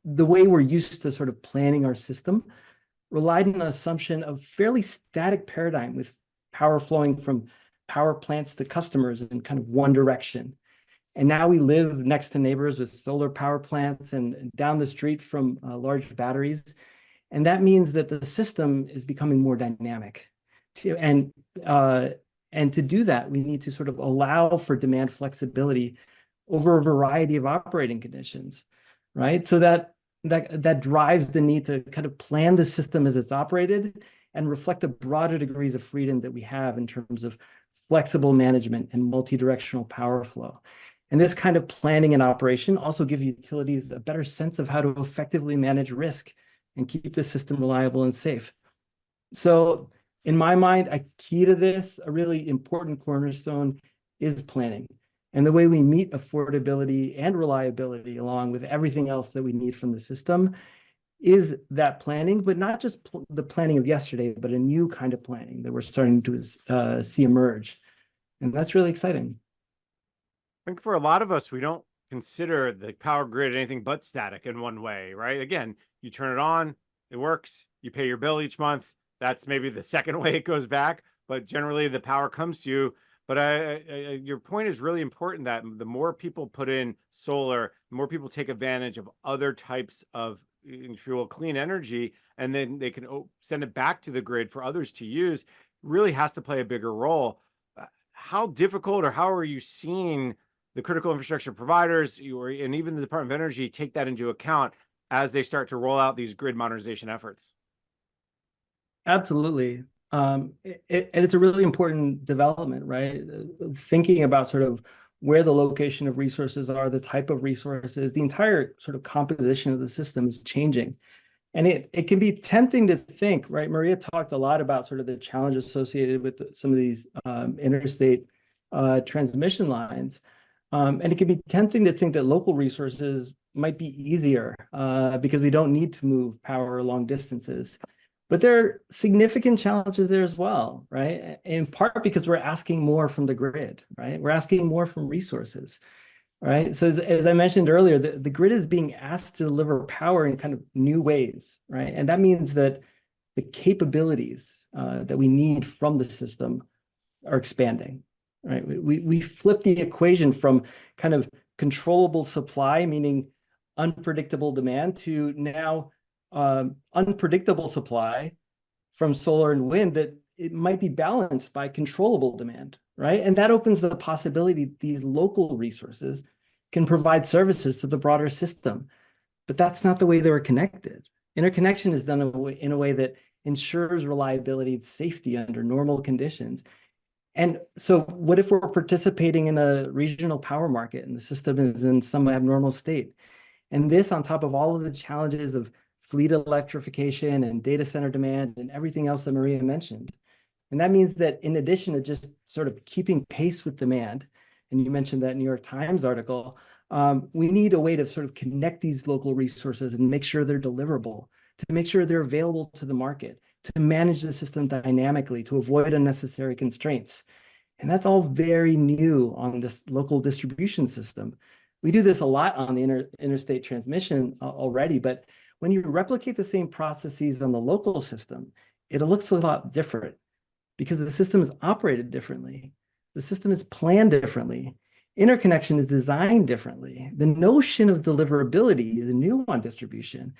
The way we're used to sort of planning our system relied on an assumption of fairly static paradigm with power flowing from power plants to customers in kind of one direction. And now we live next to neighbors with solar power plants and down the street from large batteries. And that means that the system is becoming more dynamic. And to do that, we need to sort of allow for demand flexibility over a variety of operating conditions, right? So that drives the need to kind of plan the system as it's operated and reflect the broader degrees of freedom that we have in terms of flexible management and multi-directional power flow. And this kind of planning and operation also gives utilities a better sense of how to effectively manage risk and keep the system reliable and safe. So in my mind, a key to this, a really important cornerstone, is planning. And the way we meet affordability and reliability along with everything else that we need from the system is that planning, but not just the planning of yesterday, but a new kind of planning that we're starting to see emerge. And that's really exciting. I think for a lot of us, we don't consider the power grid anything but static in one way, right? Again, you turn it on, it works, you pay your bill each month. That's maybe the second way it goes back, but generally the power comes to you. But your point is really important, that the more people put in solar, the more people take advantage of other types of, if you will, clean energy, and then they can send it back to the grid for others to use, really has to play a bigger role. How difficult, or how are you seeing the critical infrastructure providers and even the Department of Energy take that into account as they start to roll out these grid modernization efforts? Absolutely. And it's a really important development, right? Thinking about sort of where the location of resources are, the type of resources, the entire sort of composition of the system is changing. And it can be tempting to think, right? Maria talked a lot about sort of the challenges associated with some of these interstate transmission lines. And it can be tempting to think that local resources might be easier because we don't need to move power long distances. But there are significant challenges there as well, right? In part because we're asking more from the grid, right? We're asking more from resources, right? So as I mentioned earlier, the grid is being asked to deliver power in kind of new ways, right? And that means that the capabilities that we need from the system are expanding, right? We flip the equation from kind of controllable supply, meaning unpredictable demand, to now unpredictable supply from solar and wind that it might be balanced by controllable demand, right? And that opens the possibility these local resources can provide services to the broader system. But that's not the way they were connected. Interconnection is done in a way that ensures reliability and safety under normal conditions. And so what if we're participating in a regional power market and the system is in some abnormal state? And this on top of all of the challenges of fleet electrification and data center demand and everything else that Maria mentioned. And that means that in addition to just sort of keeping pace with demand, and you mentioned that New York Times article, we need a way to sort of connect these local resources and make sure they're deliverable, to make sure they're available to the market, to manage the system dynamically, to avoid unnecessary constraints. And that's all very new on this local distribution system. We do this a lot on the interstate transmission already, but when you replicate the same processes on the local system, it looks a lot different because the system is operated differently. The system is planned differently. Interconnection is designed differently. The notion of deliverability is new on distribution.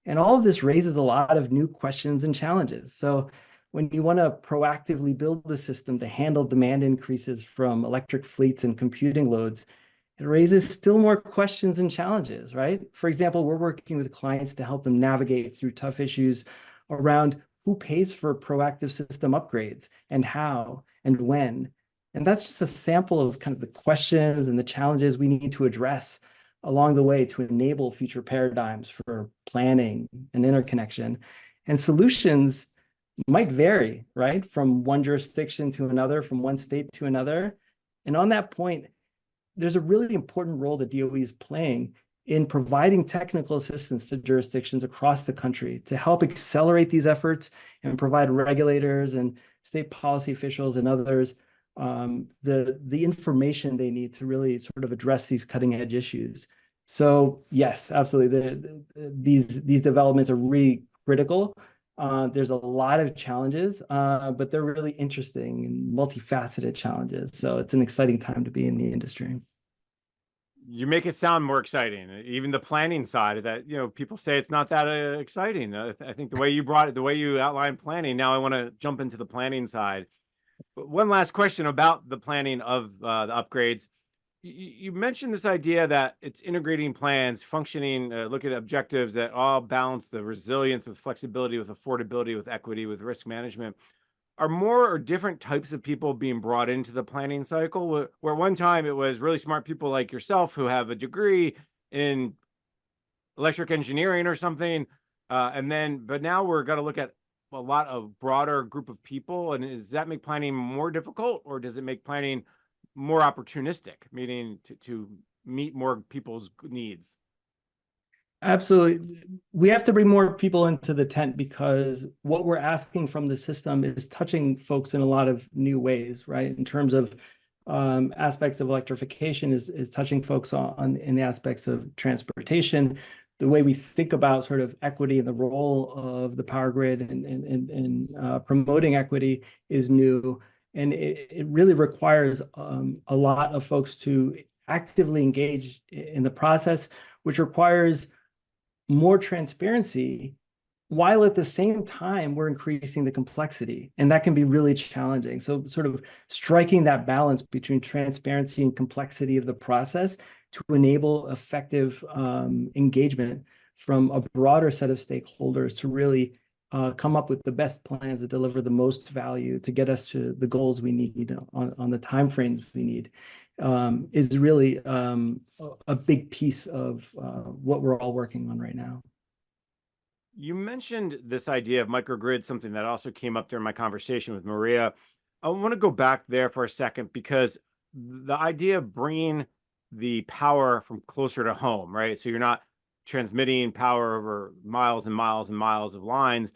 And all of this raises a lot of new questions and challenges. So when you want to proactively build the system to handle demand increases from electric fleets and computing loads, it raises still more questions and challenges, right? For example, we're working with clients to help them navigate through tough issues around who pays for proactive system upgrades and how and when. And that's just a sample of kind of the questions and the challenges we need to address along the way to enable future paradigms for planning and interconnection. And solutions might vary, right? From one jurisdiction to another, from one state to another. And on that point, there's a really important role that DOE is playing in providing technical assistance to jurisdictions across the country to help accelerate these efforts and provide regulators and state policy officials and others the information they need to really sort of address these cutting edge issues. So yes, absolutely. These developments are really critical. There's a lot of challenges, but they're really interesting and multifaceted challenges. So it's an exciting time to be in the industry. You make it sound more exciting. Even the planning side of that, people say it's not that exciting. I think the way you brought it, the way you outlined planning, now I want to jump into the planning side. But one last question about the planning of the upgrades. You mentioned this idea that it's integrating plans, functioning, look at objectives that all balance the resilience with flexibility, with affordability, with equity, with risk management. Are more or different types of people being brought into the planning cycle? Where one time it was really smart people like yourself who have a degree in electric engineering or something, but now we're going to look at a lot of broader group of people. And does that make planning more difficult, or does it make planning more opportunistic, meaning to meet more people's needs? Absolutely. We have to bring more people into the tent because what we're asking from the system is touching folks in a lot of new ways, right? In terms of aspects of electrification is touching folks in the aspects of transportation, the way we think about sort of equity and the role of the power grid and promoting equity is new. And it really requires a lot of folks to actively engage in the process, which requires more transparency, while at the same time we're increasing the complexity. And that can be really challenging. So sort of striking that balance between transparency and complexity of the process to enable effective engagement from a broader set of stakeholders to really come up with the best plans that deliver the most value to get us to the goals we need on the timeframes we need is really a big piece of what we're all working on right now. You mentioned this idea of microgrid, something that also came up during my conversation with Maria. I want to go back there for a second because the idea of bringing the power from closer to home, right? So you're not transmitting power over miles and miles and miles of lines.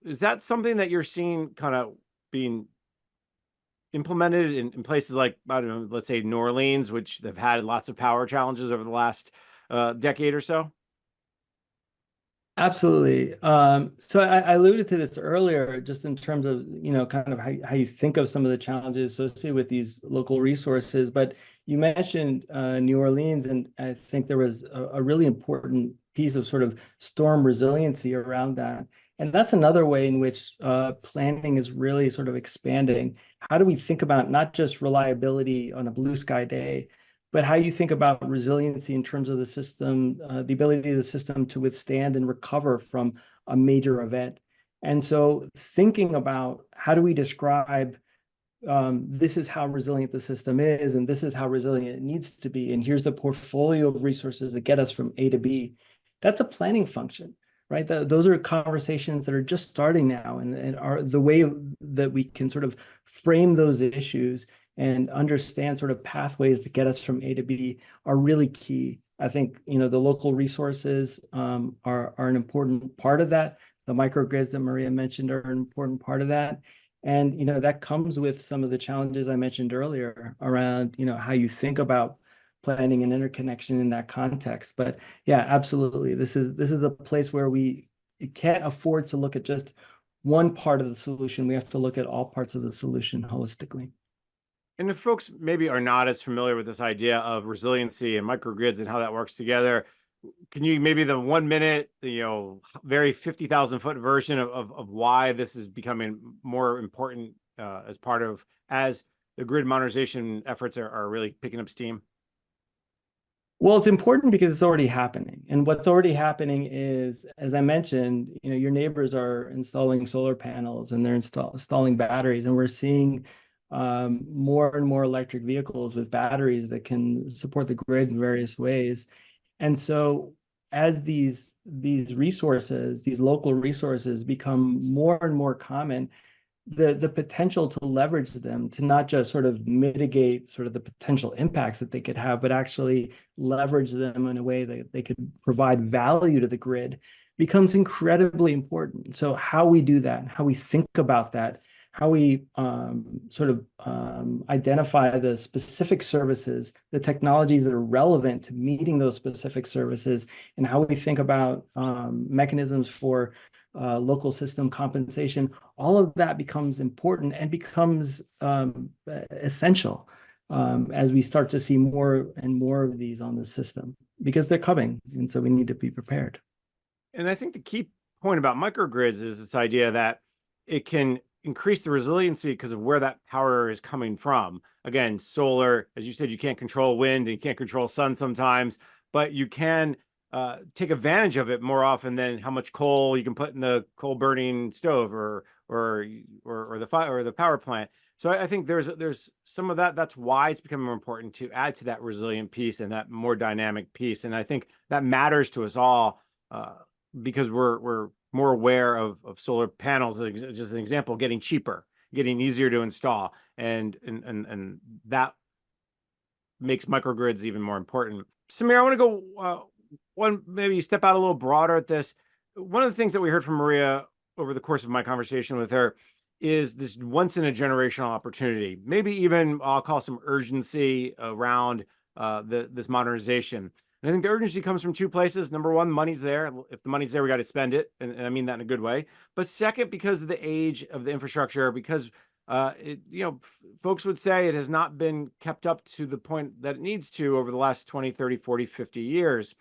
Is that something that you're seeing kind of being implemented in places like, I don't know, let's say New Orleans, which have had lots of power challenges over the last decade or so? Absolutely. So I alluded to this earlier, just in terms of, kind of how you think of some of the challenges associated with these local resources. But you mentioned New Orleans, and I think there was a really important piece of sort of storm resiliency around that. And that's another way in which planning is really sort of expanding. How do we think about not just reliability on a blue sky day, but how you think about resiliency in terms of the system, the ability of the system to withstand and recover from a major event. And so thinking about how do we describe this is how resilient the system is, and this is how resilient it needs to be, and here's the portfolio of resources that get us from A to B. That's a planning function, right? Those are conversations that are just starting now, and are the way that we can sort of frame those issues and understand sort of pathways to get us from A to B are really key. I think, the local resources are an important part of that. The microgrids that Maria mentioned are an important part of that. And, that comes with some of the challenges I mentioned earlier around, how you think about planning and interconnection in that context. But yeah, absolutely. This is a place where we can't afford to look at just one part of the solution. We have to look at all parts of the solution holistically. And if folks maybe are not as familiar with this idea of resiliency and microgrids and how that works together, can you maybe the 1 minute, very 50,000 foot version of why this is becoming more important as the grid modernization efforts are really picking up steam? Well, it's important because it's already happening. And what's already happening is, as I mentioned, your neighbors are installing solar panels and they're installing batteries, and we're seeing more and more electric vehicles with batteries that can support the grid in various ways. And so as these resources, these local resources become more and more common, the potential to leverage them to not just sort of mitigate sort of the potential impacts that they could have, but actually leverage them in a way that they could provide value to the grid becomes incredibly important. So how we do that, how we think about that, how we sort of identify the specific services, the technologies that are relevant to meeting those specific services, and how we think about mechanisms for local system compensation, all of that becomes important and becomes essential as we start to see more and more of these on the system, because they're coming, and so we need to be prepared. And I think the key point about microgrids is this idea that it can increase the resiliency because of where that power is coming from. Again, solar, as you said, you can't control wind and you can't control sun sometimes, but you can take advantage of it more often than how much coal you can put in the coal burning stove or the fire or the power plant. So I think there's some of that. That's why it's becoming more important to add to that resilient piece and that more dynamic piece. And I think that matters to us all because we're more aware of solar panels, just an example, getting cheaper, getting easier to install, and that makes microgrids even more important. Samir, I want to go maybe step out a little broader at this. One of the things that we heard from Maria over the course of my conversation with her is this once in a generational opportunity, maybe even I'll call some urgency around this modernization. And I think the urgency comes from two places. Number one, money's there. If the money's there, we got to spend it. And I mean that in a good way. But second, because of the age of the infrastructure, because folks would say it has not been kept up to the point that it needs to over the last 20, 30, 40, 50 years.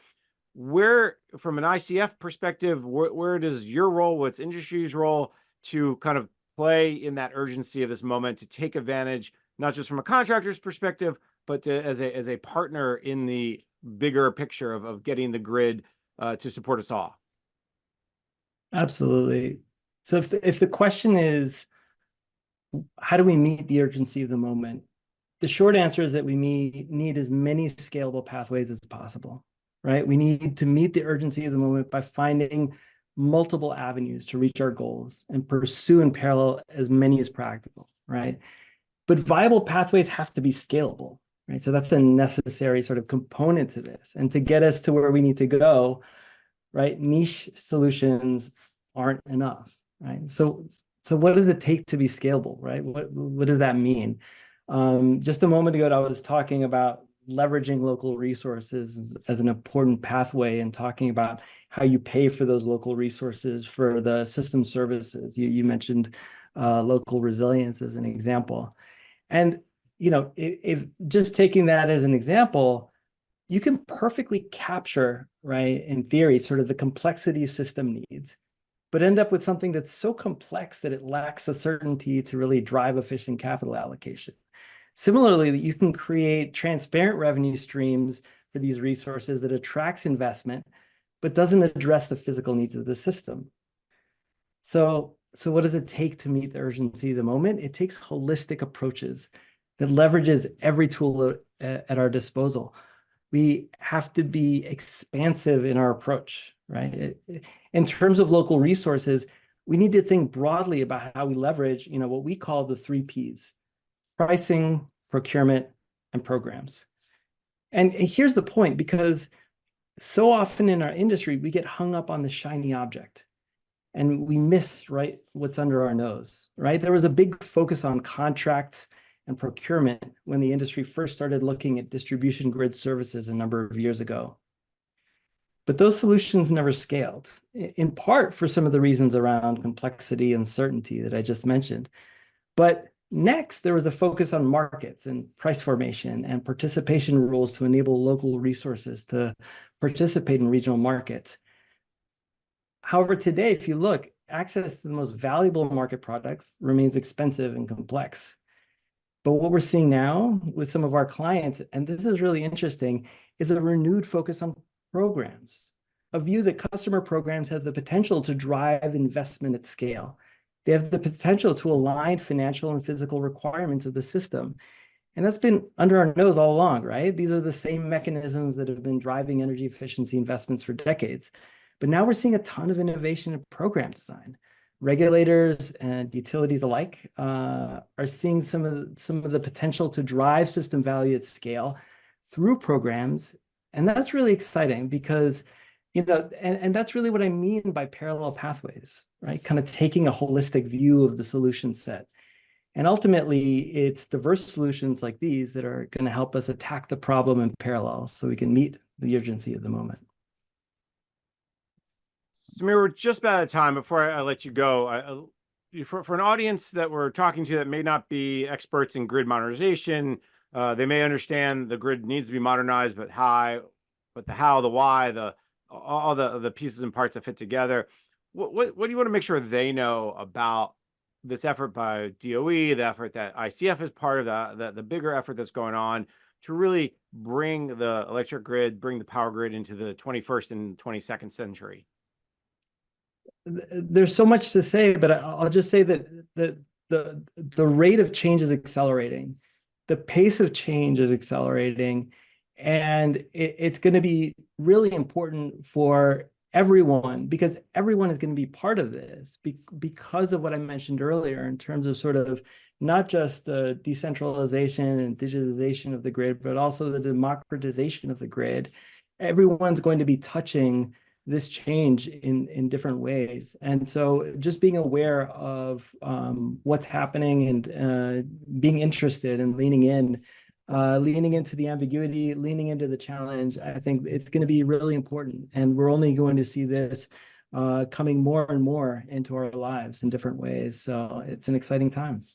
Where, from an ICF perspective, where does your role, what's industry's role to kind of play in that urgency of this moment to take advantage, not just from a contractor's perspective, but as a partner in the bigger picture of getting the grid to support us all? Absolutely. So if the question is, how do we meet the urgency of the moment? The short answer is that we need as many scalable pathways as possible, right? We need to meet the urgency of the moment by finding multiple avenues to reach our goals and pursue in parallel as many as practical, right? But viable pathways have to be scalable, right? So that's a necessary sort of component to this. And to get us to where we need to go, right, niche solutions aren't enough, right? So what does it take to be scalable, right? What does that mean? Just a moment ago, I was talking about leveraging local resources as an important pathway and talking about how you pay for those local resources for the system services. You mentioned local resilience as an example. And, if just taking that as an example, you can perfectly capture, right, in theory, sort of the complexity system needs, but end up with something that's so complex that it lacks the certainty to really drive efficient capital allocation. Similarly, you can create transparent revenue streams for these resources that attracts investment, but doesn't address the physical needs of the system. So what does it take to meet the urgency of the moment? It takes holistic approaches that leverages every tool at our disposal. We have to be expansive in our approach, right? In terms of local resources, we need to think broadly about how we leverage, what we call the 3 Ps: pricing, procurement, and programs. And here's the point, because so often in our industry, we get hung up on the shiny object and we miss, right, what's under our nose, right? There was a big focus on contracts and procurement when the industry first started looking at distribution grid services a number of years ago. But those solutions never scaled, in part for some of the reasons around complexity and certainty that I just mentioned. But next, there was a focus on markets and price formation and participation rules to enable local resources to participate in regional markets. However, today, if you look, access to the most valuable market products remains expensive and complex. But what we're seeing now with some of our clients, and this is really interesting, is a renewed focus on programs, a view that customer programs have the potential to drive investment at scale. They have the potential to align financial and physical requirements of the system. And that's been under our nose all along, right? These are the same mechanisms that have been driving energy efficiency investments for decades. But now we're seeing a ton of innovation in program design. Regulators and utilities alike are seeing some of the potential to drive system value at scale through programs. And that's really exciting because, and that's really what I mean by parallel pathways, right? Kind of taking a holistic view of the solution set. And ultimately, it's diverse solutions like these that are going to help us attack the problem in parallel so we can meet the urgency of the moment. Samir, we're just about out of time. Before I let you go, for an audience that we're talking to that may not be experts in grid modernization, they may understand the grid needs to be modernized, but the how, the why, all the pieces and parts that fit together. What do you want to make sure they know about this effort by DOE, the effort that ICF is part of, the bigger effort that's going on to really bring the electric grid, bring the power grid into the 21st and 22nd century? There's so much to say, but I'll just say that the rate of change is accelerating. The pace of change is accelerating, and it's going to be really important for everyone, because everyone is going to be part of this because of what I mentioned earlier in terms of sort of not just the decentralization and digitization of the grid, but also the democratization of the grid. Everyone's going to be touching this change in different ways. And so just being aware of what's happening and being interested and leaning into the ambiguity, leaning into the challenge, I think it's going to be really important. And we're only going to see this coming more and more into our lives in different ways. So it's an exciting time.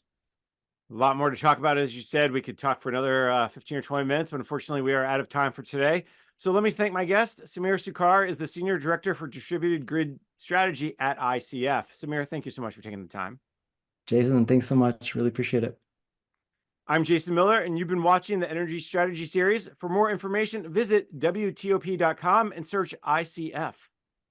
A lot more to talk about. As you said, we could talk for another 15 or 20 minutes, but unfortunately we are out of time for today. So let me thank my guest. Samir Sukkar is the Senior Director for Distributed Grid Strategy at ICF. Samir, thank you so much for taking the time. Jason, thanks so much. Really appreciate it. I'm Jason Miller, and you've been watching the Energy Strategy Series. For more information, visit WTOP.com and search ICF.